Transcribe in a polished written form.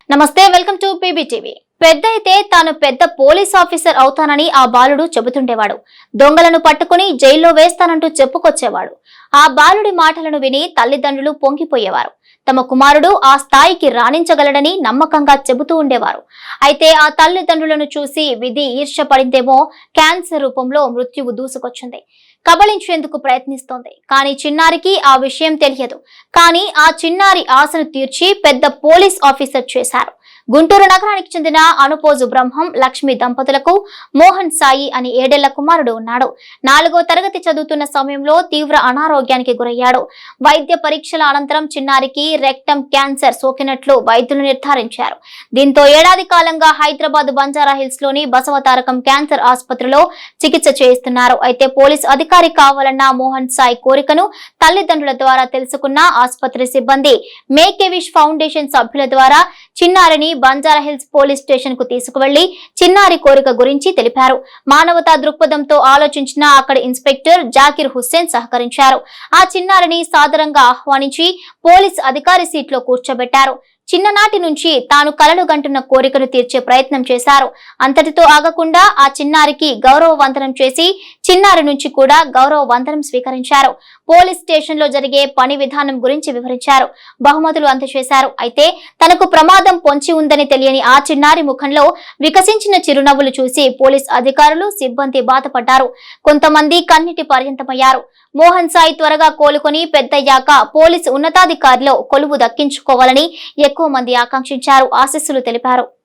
నమస్తే, welcome to PBTV. పెద్ద అయితే తాను పెద్ద పోలీస్ ఆఫీసర్ అవుతానని ఆ బాలుడు చెబుతుండేవాడు. దొంగలను పట్టుకుని జైల్లో వేస్తానంటూ చెప్పుకొచ్చేవాడు. ఆ బాలుడి మాటలను విని తల్లిదండ్రులు పొంగిపోయేవారు. తమ కుమారుడు ఆ స్థాయికి రాణించగలడని నమ్మకంగా చెబుతూ ఉండేవారు. అయితే ఆ తల్లిదండ్రులను చూసి విధి ఈర్ష్య పడిందేమో, క్యాన్సర్ రూపంలో మృత్యువు దూసుకొచ్చింది. కబళించేందుకు ప్రయత్నిస్తోంది. కానీ చిన్నారికి ఆ విషయం తెలియదు. కానీ ఆ చిన్నారి ఆశను తీర్చి పెద్ద పోలీస్ ఆఫీసర్ చేశారు. గుంటూరు నగరానికి చెందిన అనుపోజు బ్రహ్మం లక్ష్మి దంపతులకు మోహన్ సాయి అని 7 ఏళ్ల కుమారుడు ఉన్నాడు. 4వ తరగతి చదువుతున్న సమయంలో తీవ్ర అనారోగ్యానికి గురయ్యాడు. వైద్య పరీక్షల అనంతరం చిన్నారికి రెక్టమ్ క్యాన్సర్ సోకినట్లు వైద్యులు నిర్ధారించారు. దీంతో ఏడాది కాలంగా హైదరాబాద్ బంజారా హిల్స్ లోని బసవతారకం క్యాన్సర్ ఆసుపత్రిలో చికిత్స చేస్తున్నారు. అయితే పోలీస్ అధికారి కావాలన్న మోహన్ సాయి కోరికను తల్లిదండ్రుల ద్వారా తెలుసుకున్న ఆసుపత్రి సిబ్బంది మేక్ ఏ విష్ ఫౌండేషన్ సభ్యుల ద్వారా చిన్నారిని బంజారా హిల్స్ పోలీస్ స్టేషన్ కు తీసుకువెళ్లి చిన్నారి కోరిక గురించి తెలిపారు. మానవతా దృక్పథంతో ఆలోచించిన అక్కడి ఇన్స్పెక్టర్ జాకిర్ హుస్సేన్ సహకరించారు. ఆ చిన్నారిని సాదరంగా ఆహ్వానించి పోలీస్ అధికారి సీట్లో కూర్చోబెట్టారు. చిన్ననాటి నుంచి తాను కలలు గంటున్న కోరికను తీర్చే ప్రయత్నం చేశారు. అంతటితో ఆగకుండా ఆ చిన్నారికి గౌరవ వందనం చేసి చిన్నారి నుంచి కూడా గౌరవ వందనం స్వీకరించారు. పోలీస్ స్టేషన్ లో జరిగే పని విధానం గురించి వివరించారు. బహుమతులు అందజేశారు. అయితే తనకు ప్రమాదం పొంచి ఉందని తెలియని ఆ చిన్నారి ముఖంలో వికసించిన చిరునవ్వులు చూసి పోలీస్ అధికారులు సిబ్బంది బాధపడ్డారు. కొంతమంది కన్నీటి పర్యంతమయ్యారు. మోహన్ సాయి త్వరగా కోలుకొని పెద్దయ్యాక పోలీసు ఉన్నతాధికారిలో కొలువు దక్కించుకోవాలని ఎక్కువ మంది ఆకాంక్షించారు, ఆశీస్సులు తెలిపారు.